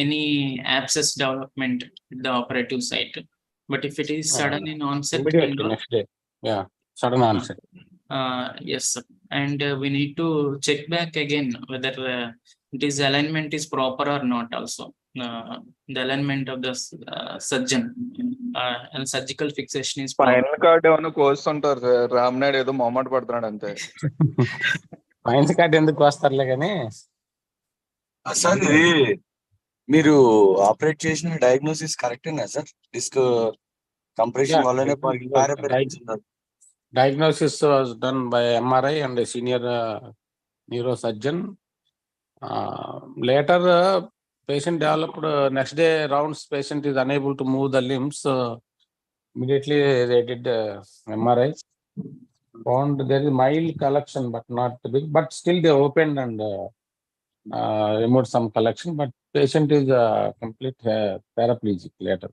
any abscess development at the operative site. But if it is sudden in onset, next day, sudden onset. Yes, sir. And we need to check back again whether this alignment is proper or not. Also, the alignment of the surgeon and surgical fixation is proper. Spinal cord ఏమన్నా కోస్తుంటారు sir. Ram Naidu ఏదో మొహమాట పడుతున్నాడు అంతే. Spinal cord ఎందుకు వస్తారులే కానీ sir ఇది మీరు operate చేసిన డయాగ్నోసిస్ కరెక్టేనా సార్? డిస్క్ కంప్రెషన్ వల్లనే పారాపెరసిస్ ఉన్నారు. Diagnosis was done by MRI and a senior neurosurgeon. Later, patient developed next day rounds. Patient is unable to move the limbs. Immediately they did MRI. Found there is mild collection, but not big. But still they opened and removed some collection. But patient is complete paraplegic later.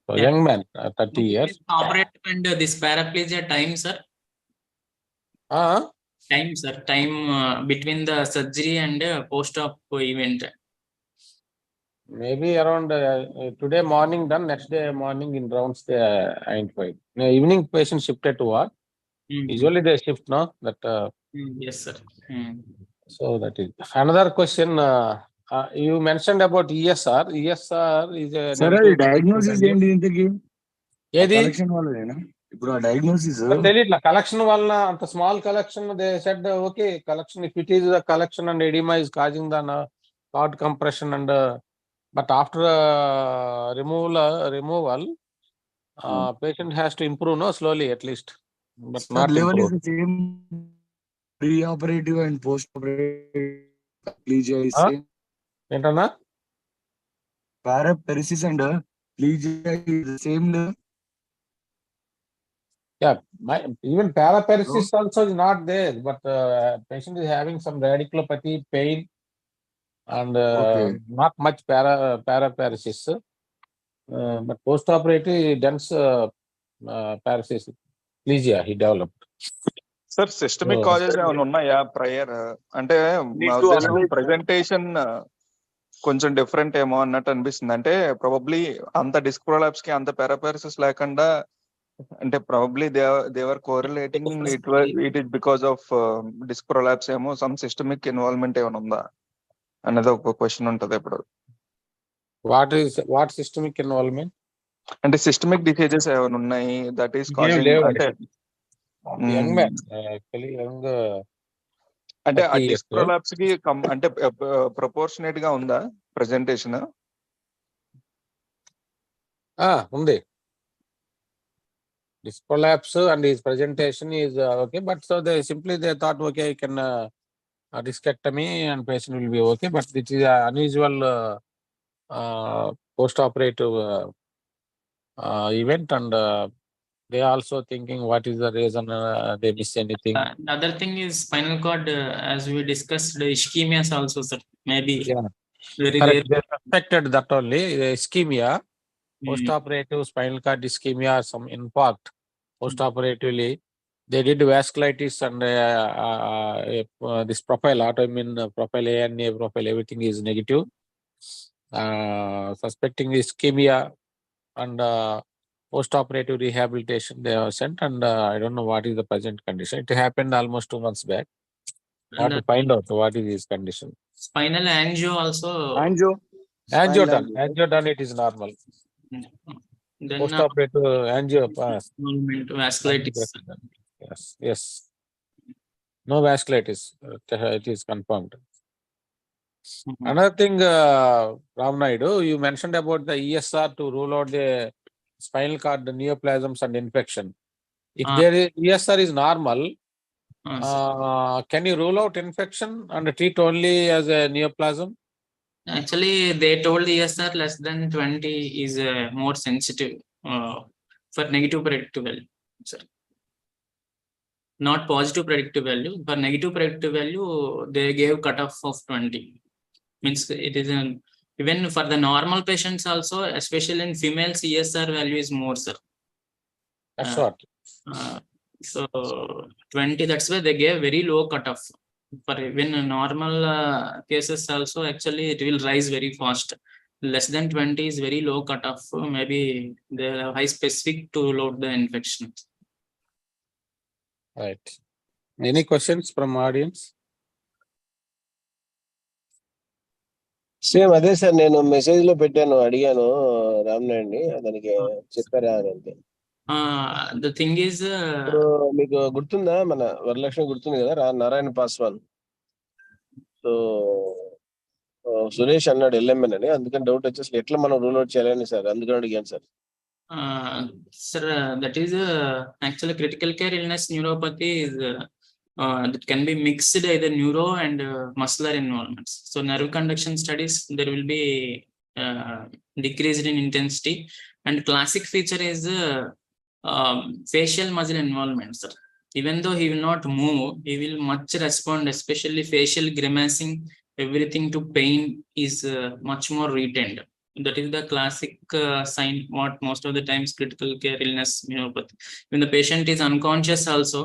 So Yeah. young man, 30 years. Operate and this paraplegia time, sir. Time, sir. Time between the surgery and post-op event. Maybe around today morning done, next day morning in rounds they identified. Evening patient shifted to what? Usually they shift, no? That. Yes, sir. So that is another question. You mentioned about ESR. ESR is a sir అది diagnosis ఏంటి ఇంతకి? ఏది collection వల్లనేనా? ఇప్పుడు ఆ diagnosis తెలియట్లా collection వలన అంత small collection they said okay collection if it is the collection and oedema is causing the cord compression and but after removal patient has to improve no slowly at least but not level is the same pre operative and post operative ఏంటన్నా paraparesis and plegia is the same. Yeah, even paraparesis also is not there, but patient is having some radiculopathy, pain, and not much paraparesis. But post-operative dense paresis, plegia he developed. Sir systemic causes ఏమైనా ఉన్నాయా prior? అంటే మా ఉద్దేశం presentation కొంచెం different ఏమో అన్నట్టు అనిపిస్తుంది. అంటే ప్రాబబ్లీ అంత డిస్క్ ప్రొలాప్స్ కి అంత పారాపెరసిస్ లేకుండా అంటే probably they are correlating it is because of disc prolapse ఏమో సమ్ సిస్టమిక్ ఇన్వాల్వ్మెంట్ ఏమైనా ఉందా అనేది ఒక క్వశ్చన్ ఉంటది ఇప్పుడు. What systemic involvement? అంటే సిస్టమిక్ డిసీజెస్ ఏమైనా ఉన్నాయి దట్ ఈస్ కాజింగ్ అంటే young man actually young అంటే ఆ డిస్క్ ప్రొలాప్స్ కి అంటే ప్రపోర్షనేట్ గా ఉందా ప్రెజెంటేషన్? ఉంది. Disc prolapse and his presentation is okay, but so they thought okay, you can discectomy and patient will be okay, but it is an unusual post-operative event, and they also thinking what is the reason they miss anything. Another thing is spinal cord, as we discussed, ischemias also, sir. Maybe. Yeah. Very Correct. rare. They suspected that only ischemia, post-operative spinal cord ischemia, some infarct post-operatively. They did vasculitis and this profile, autoimmune profile, ANA profile, everything is negative. Suspecting ischemia and post-operative rehabilitation they have sent, and I don't know what is the present condition. It happened almost 2 months back. Have to find out what is his condition. Spinal angio also. Angio done, it is normal. Then Post-operative angio vasculitis. Yes. No vasculitis. It is confirmed. Another thing, Ram Naidu, you mentioned about the ESR to rule out the spinal cord neoplasms and infection. If there is ESR is normal, can you rule out infection and treat only as a neoplasm? Actually, they told ESR less than 20 is more sensitive for negative predictive value, sir. Not positive predictive value. For negative predictive value, they gave cutoff of 20. Means it is even for the normal patients also, especially in females, ESR value is more, sir. That's what. So 20, that's why they gave very low cutoff. For even normal cases also, actually it will rise very fast. Less than 20 is very low cutoff. Maybe they are high specific to load the infection. Right. Any questions from audience? Same అదే sir, నేను message లో పెట్టాను, అడిగాను రామ్నాయుడిని, దానికి చెప్పారా అని. అంతే. The thing is, ఇప్పుడు మీకు గుర్తుందా, మన వరలక్ష్మి గుర్తుంది కదా, నారాయణ పాస్వాన్. సో సురేష్ అన్నాడు ఎల్ఎంఎన్ అని, అందుకని డౌట్ వచ్చేసి ఎట్లా మనం రూల్ అవుట్ చేయాలని సార్, అందుకని అడిగాను sir. Sir, that is actually critical care illness neuropathy is that can be mixed either neuro and muscular involvements. So nerve conduction studies, there will be decreased in intensity, and classic feature is facial muscle involvement, sir. Even though he will not move, he will much respond, especially facial grimacing, everything to pain is much more retained. That is the classic sign what most of the times critical care illness neuropathy. When the patient is unconscious also,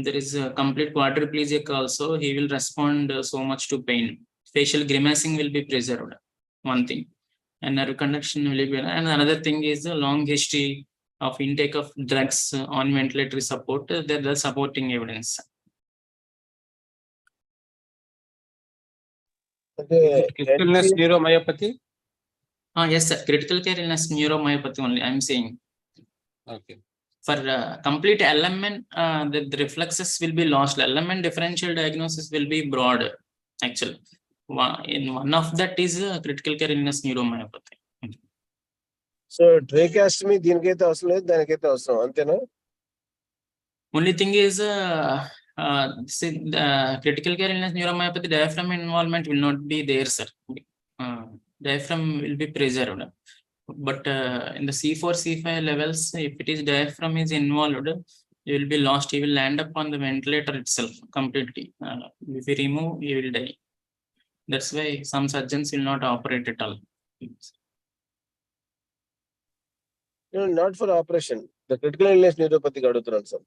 there is a complete quadriplegic also, he will respond so much to pain. Facial grimacing will be preserved, one thing, and nerve conduction will be, and another thing is the long history of intake of drugs on ventilatory support. There are the supporting evidence. అంటే Critical illness neuromyopathy. Yes, sir. Critical care illness neuromyopathy only I am saying. Okay. For complete LMN, the reflexes will be lost. LMN differential diagnosis will be broad, actually. In one of that is critical care illness neuromyopathy. So tracheostomy దీనికైతే అవసరం లేదు, దానికైతే అవసరం, అంతేనా? Only thing is, see, the critical care illness neuromyopathy diaphragm involvement will not be there, sir. Diaphragm will be preserved. But in the C4, C5 levels, if it is diaphragm is involved, you will be lost. You will land up on the ventilator itself completely. If you remove, you will die. That's why some surgeons will not operate at all. Not for operation, the critical illness న్యూరోపతికి అడుగుతున్నాను sir.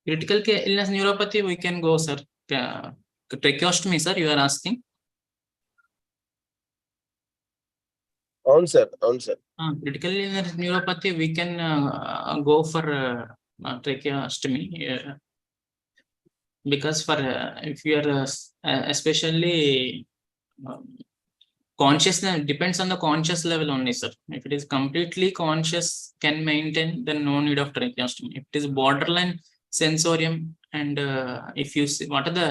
Critical care illness neuropathy, we can go, sir. Tracheostomy, sir, you are asking? అవును sir, అవును sir. Critical illness neuropathy, we can go for tracheostomy, because for if you are especially consciousness, depends on the conscious level only, sir. If it is completely conscious, can maintain, then no need of tracheostomy. If it is borderline sensorium, and if you see what are the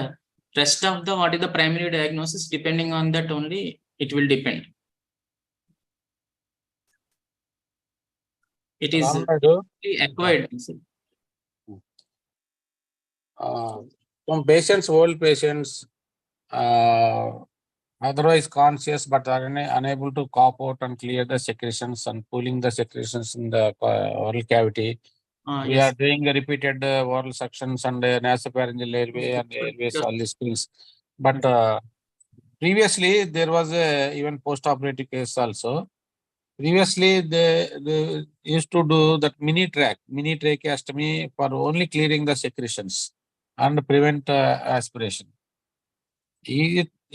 rest of the, what is the primary diagnosis, depending on that only it will depend. It is acquired. Some patients, old patients, otherwise conscious but are unable to cough out and clear the secretions and pulling the secretions in the oral cavity. We Yes. are doing repeated oral suctions and nasopharyngeal airway and airways, all these things. But previously there was a even post-operative case also. Previously they used to do that mini tracheostomy for only clearing the secretions and prevent aspiration.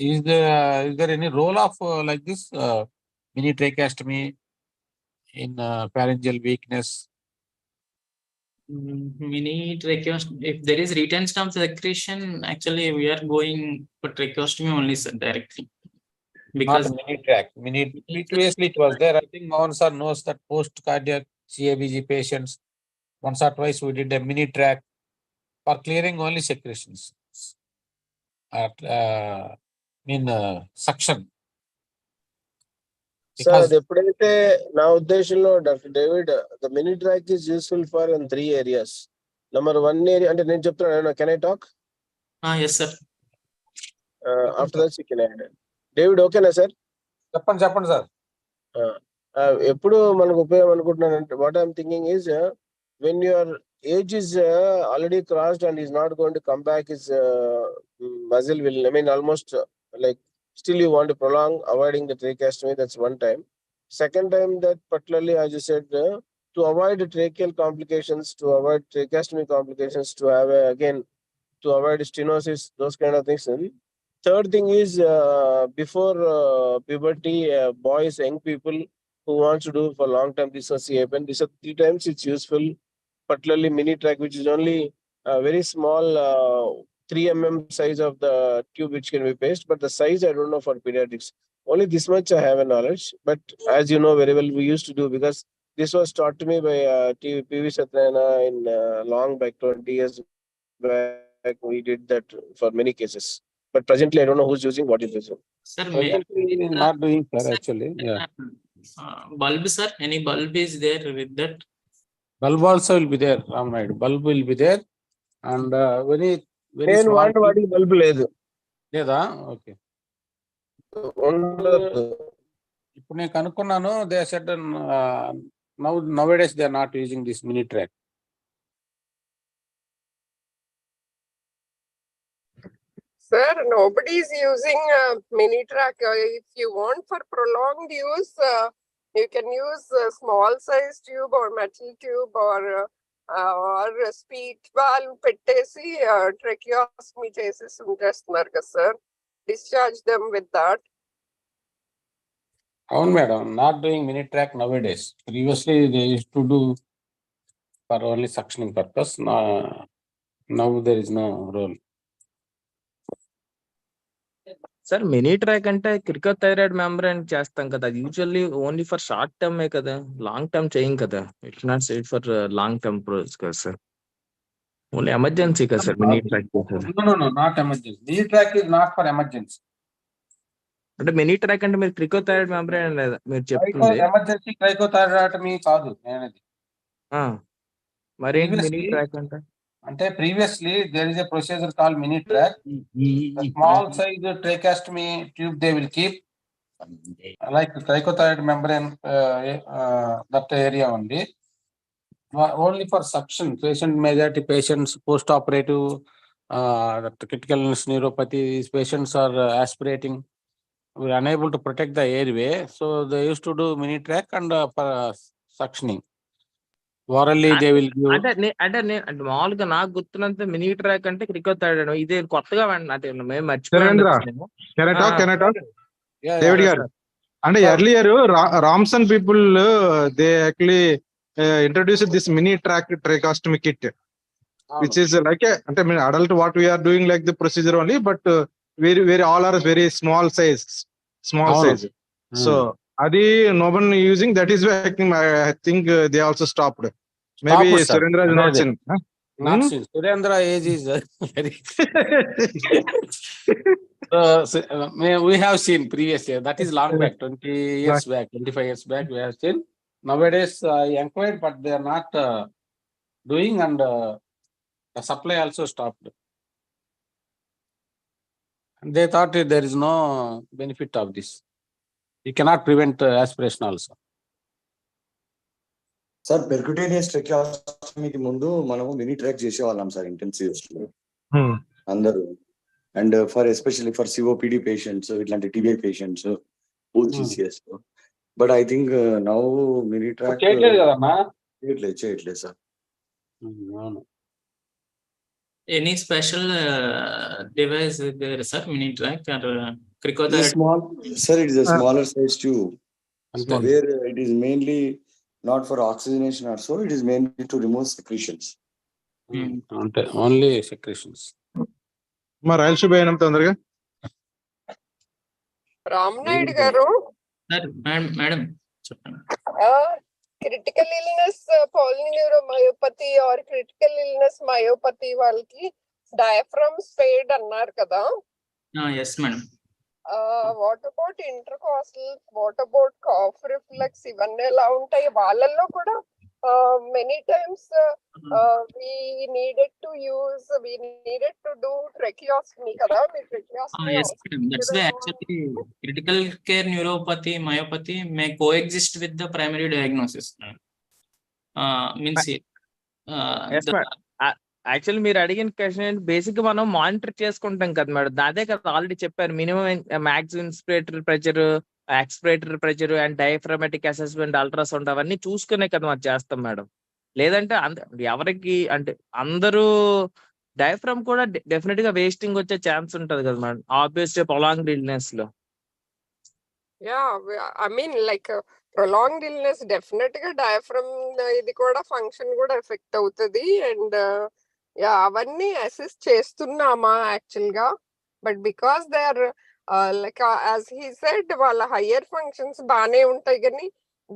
Is there any role of like this mini tracheostomy in pharyngeal weakness? Mini tracheostomy, if there is retention of secretion, actually we are going for tracheostomy only, sir, directly. Because not mini track. Previously it was there. I think Mohan sir knows that post cardiac CABG patients, once or twice we did a mini track for clearing only secretions. At suction. Sir అది ఎప్పుడైతే నా ఉద్దేశంలో doctor David, the mini trach is useful for in 3 areas. Number 1 area, అంటే నేను చెప్తున్నాను, can I talk? yes, sir. After that you can add. David ఓకేనా sir? చెప్పండి sir. ఎప్పుడు మనకు ఉపయోగం అనుకుంటున్నానంటే, what I'm thinking is when your age is already crossed and is not going to come back, his muscle will, I mean, almost like still you want to prolong avoiding the tracheostomy. That's one time. Second time, that particularly, as you said, to avoid tracheal complications, to avoid tracheostomy complications, to have again to avoid stenosis, those kind of things. And third thing is before puberty, boys, young people who wants to do for long term dissociation, these are 3 times it's useful. Particularly mini track, which is only a very small 3 mm size of the tube which can be placed, but the size I don't know for pediatrics. Only this much I have a knowledge, but as you know very well, we used to do, because this was taught to me by PV Satyana in long back 20 years back. We did that for many cases. but presently I don't know who's using, what is using. Sir, Presently not doing, sir, actually. Yeah. Bulb, sir, any bulb is there with that? Bulb also will be there, Ramnayudu. Bulb will be there. And very నేను small. వాడిన వాడికి bulb లేదు. లేదా? Okay. ఉండదు. ఇప్పుడు నేను కనుక్కున్నాను, they said nowadays they are not using this mini track. Sir, nobody is using mini track. If you want for prolonged use, you can use a small size tube or metal tube or speed valve pettesi tracheostomy చేసేసి ఉంచేస్తున్నారు కదా sir. Discharge them with that. అవును madam, not doing mini track nowadays. Previously they used to do for only suctioning purpose. Now there is no role. Sir mini trach అంటే cricothyroid membrane చేస్తాం కదా, అది usually only for short టర్మే కదా, long term చేయం కదా. It's not safe for long term pros కదా sir, only emergency కదా సార్ మినీ ట్రాక్ చేసేది. No, not emergency. Mini track is not for emergency. అంటే మినీ ట్రాక్ అంటే మీరు క్రికోథైరాయిడ్ మెంబ్రేన్ లేదా మీరు చెప్తుంది? ఎమర్జెన్సీ క్రైకోథైరాయిడమీ కాదు నేనది. మరి మినీ ట్రాక్ అంటే previously there is a procedure called mini track. The small size tracheostomy tube they will keep like cricothyroid membrane, that area only. Only for suction. Patient majority patients post-operative, that critical illness neuropathy, these patients are aspirating. We are unable to protect the airway, so they used to do mini track and for suctioning. Orally they will give. అంటే మామూలుగా నాకు గుర్తున్నంత mini trach అంటే క్రికోథైరాయిడ్, ఇది కొత్తగా అంటే మేము మర్చిపోయాము. David garu, and earlier Ramson people they actually introduced this mini track tracheostomy kit, which is like a adult what we are doing like the procedure only, but very all are very small size. So adi no one using, that is why I think they also stopped. Maybe Surendra is not seen. Not seen. Surendra age is very. We have seen previous year. That is long back, 20 years back, 25 years back. We have seen. Nowadays, I inquired, but they are not doing, and the supply also stopped. And they thought there is no benefit of this. You cannot prevent aspiration also. Sir percutaneous ట్రెకియాస్టమీకి ముందు మనము mini trach చేసేవాళ్ళం sir intensives లో అందరూ. And for especially for COPD patients, ఇట్లాంటి TBI patients, OGCS. But I think now mini trach చేయట్లేదు sir. Any special device there, sir? Mini track or cricothyroid? Small, sir. It is a smaller size tube, where it is mainly not for oxygenation or so. It is mainly to remove secretions. Only secretions. Ma rail shubhayanam tondaraga. Ramnayudu garu. Sir, madam. Critical illness polyneuromyopathy or critical illness myopathy వాళ్ళకి diaphragm spade అన్నారు కదా. Yes, madam. What about intercostal? What about cough reflex? ఇవన్నీ ఎలా ఉంటాయి వాళ్ళల్లో కూడా? Many times we needed to do tracheostomy kada. Yes, madam. That's why actually critical care neuropathy, myopathy may coexist with the primary diagnosis. Means actually మీరు అడిగిన question basic గా మనం monitor చేసుకుంటాం కదా మేడం, అదే కదా ఆల్రెడీ చెప్పారు. Minimum max inspiratory pressure, expiratory pressure and diaphragmatic assessment, ultrasound అవన్నీ చూసుకునే కదా మనం చేస్తాం మేడం. లేదంటే ఎవరికి అంటే అందరూ డయాఫ్రామ్ కూడా డెఫినెట్ గా వేస్టింగ్ వచ్చే ఛాన్స్ ఉంటది కదా మేడం, ఆబ్వియస్లీ ప్రొలాంగ్డ్ ఇల్నెస్ లో. I mean like prolonged illness definitely diaphragm ఇది కూడా ఫంక్షన్ కూడా ఎఫెక్ట్ అవుతుంది. అండ్ అవన్నీ అసెస్ చేస్తున్నామా యాక్చువల్ గా? But because they are like as he said వాళ్ళ హయ్యర్ ఫంక్షన్స్ బాగానే ఉంటాయి కానీ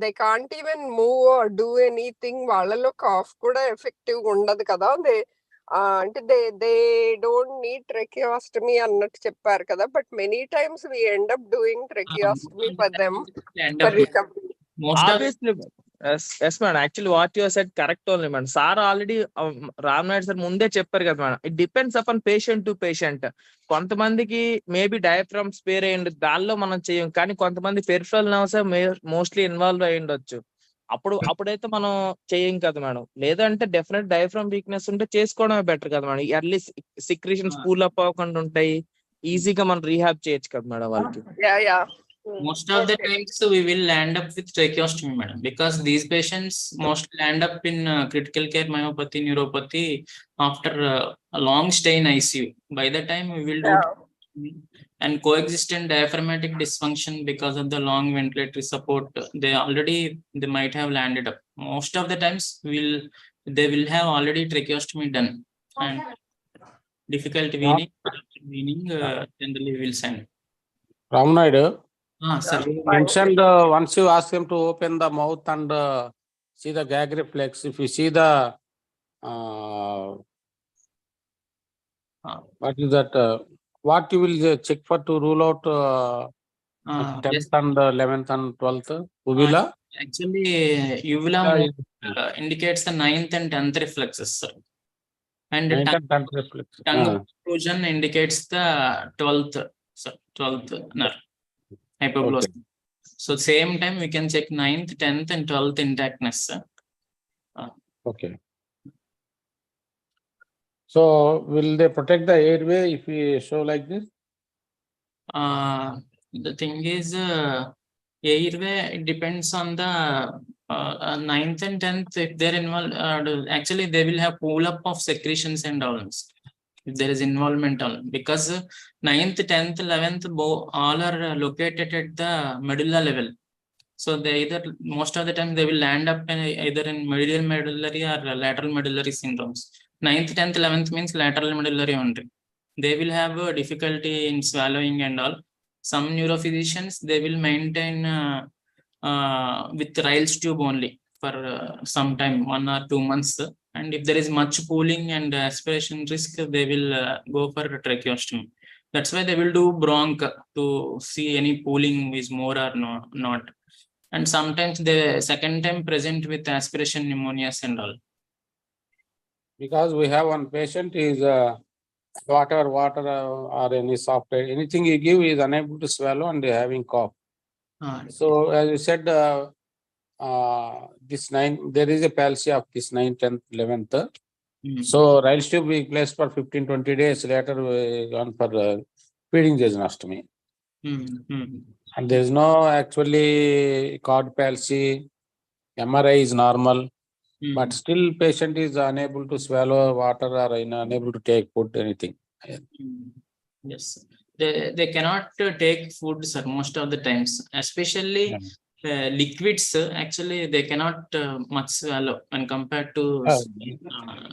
they can't even move or do anything. వాళ్ళలో కాఫ్ కూడా ఎఫెక్టివ్ ఉండదు కదా. అంటే they don't need tracheostomy అన్నట్టు చెప్పారు కదా, but many times we end up doing tracheostomy for them for recovery. Obviously, yes madam, actually what you said correct only madam. Sir already Ram Naidu sir ముందే చెప్పారు కదా madam, it depends upon patient to patient. కొంతమందికి maybe diaphragm spare అయ్యింది, దానిలో మనం చేయం, కానీ కొంతమంది పెరిఫరల్ నర్వ్స్ మోస్ట్లీ ఇన్వాల్వ్ అయి ఉండొచ్చు, అప్పుడైతే మనం చేయం కదా మేడం. లేదంటే డెఫినెట్ డయాఫ్రామ్ వీక్నెస్ ఉంటే చేసుకోవడమే బెటర్ కదా madam. Early secretions pool up అవ్వకుండా ఉంటాయి, ఈజీగా మనం రీహాబ్ చేయొచ్చు కదా మేడం వాళ్ళకి. Yeah. Most of the times we will land up with tracheostomy, madam, because these patients mostly land up in critical care myopathy, neuropathy after a long stay in ICU. By the time we will do and coexistent diaphragmatic dysfunction because of the long ventilatory support, they might have landed up. Most of the times they will have already tracheostomy done, and difficult weaning generally we will send. Ram Naidu, Sir. you mentioned once you ask them to open the mouth and see the gag reflex, if you see the what is that? What you will check for to rule out 10th Yes. and 11th and 12th uvula? Actually, uvula indicates the 9th and 10th reflexes, sir. And 9th and 10th reflex. Tongue occlusion indicates the 12th nerve, hypoglossal. Okay. So same time we can check 9th, 10th and 12th intactness, sir. Okay. So will they protect the airway if we show like this? The thing is, airway, it depends on the 9th and 10th. If they're involved, actually they will have pull up of secretions and all. If there is involvement on, because 9th, 10th, 11th all are located at the medulla level. So they either, most of the time they will land up in either in medial medullary or lateral medullary syndromes. 9th, 10th, 11th means lateral medullary only. They will have difficulty in swallowing and all. Some neurophysicians, they will maintain with Ryle's tube only for some time, 1 or 2 months. And if there is much pooling and aspiration risk, they will go for tracheostomy. That's why they will do bronch to see any pooling is more or not. And sometimes they second time present with aspiration pneumonias and all. Because we have one patient is water or any software, anything you give is unable to swallow and they having cough. So as you said, this 9, there is a palsy of this 9th, 10th, 11th. So Ryle's tube we placed for 15-20 days. Later we gone for feeding jejunostomy. And there is no actually cord palsy. MRI is normal, but still patient is unable to swallow water or unable to take food, anything. Yes, they cannot take food, sir, most of the times, especially liquids. Actually, they cannot much swallow when compared to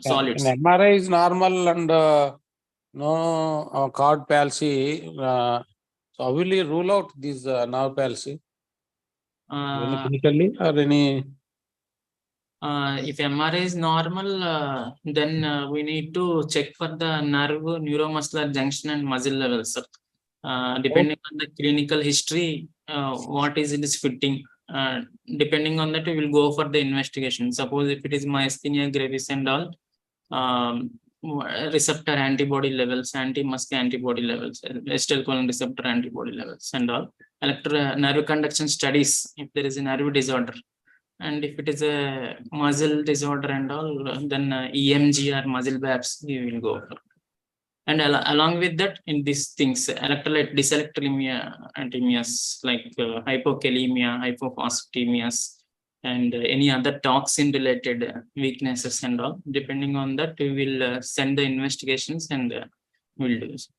solids. MRI is normal and no cord palsy. So how will you rule out this nerve palsy? Any clinically or any? If MRI is normal, then we need to check for the nerve, neuromuscular junction and muscle levels, sir. Depending on the clinical history, what is it is fitting. Depending on that, we will go for the investigation. Suppose if it is myasthenia gravis and all, receptor antibody levels, anti-musk antibody levels, acetylcholine receptor antibody levels and all. Nerve conduction studies, if there is a nerve disorder. And if it is a muscle disorder and all, then EMG or muscle maps we will go for. And along with that, in these things, electrolyte dyselectrolemia, antemias like hypokalemia, hypophosphatemias, and any other toxin related weaknesses and all. Depending on that, we will send the investigations and we'll do this.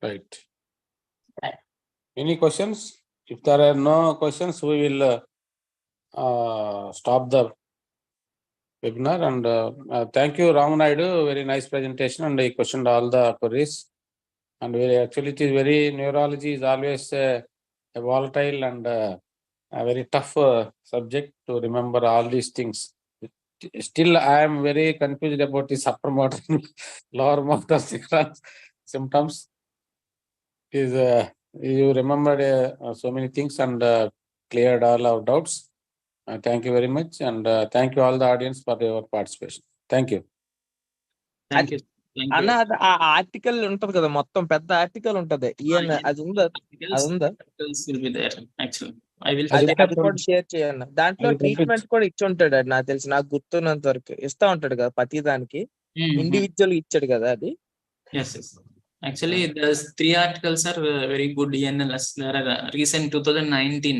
Right. Any questions? If there are no questions, we will stop the webinar. And thank you, Ram Naidu. Very nice presentation, and I questioned all the queries. And actually, it is very, neurology is always a volatile and a very tough subject to remember all these things. Still, I am very confused about this upper motor, lower motor symptoms. Is you remembered so many things and cleared all our doubts. Thank you very much, and thank you all the audience for your participation. Thank you. Thank you. Thank అన్న you. అది ఆ article ఉంటది కదా, మొత్తం పెద్ద article ఉంటది. ఈయన అది ఉందా? అది ఉందా? Articles will be there actually. I will అది share. అది కూడా షేర్ చేయన్న. దాంట్లో అది ట్రీట్మెంట్ పంపించు. కూడా ఇచ్చి ఉంటాడు. అది నాకు తెలిసి, నాకు గుర్తున్నంత వరకు ఇస్తా ఉంటాడు కదా ప్రతి దానికి. Mhm. ఇండివిజువల్ ఇచ్చాడు కదా అది. Yes, yes. Actually, there's 3 articles are very good ENLS. There are recent 2019,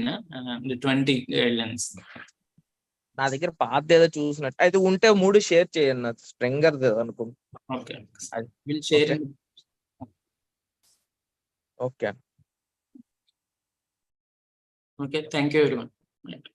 the 20 guidelines. నా దగ్గర పాత ఏదో చూసినట్టు అయితే ఉంటే 3 షేర్ చేయన్న. స్ట్రింగర్ అనుకో. Okay. అది We'll share. Okay. Okay. Okay. Thank you everyone. Right.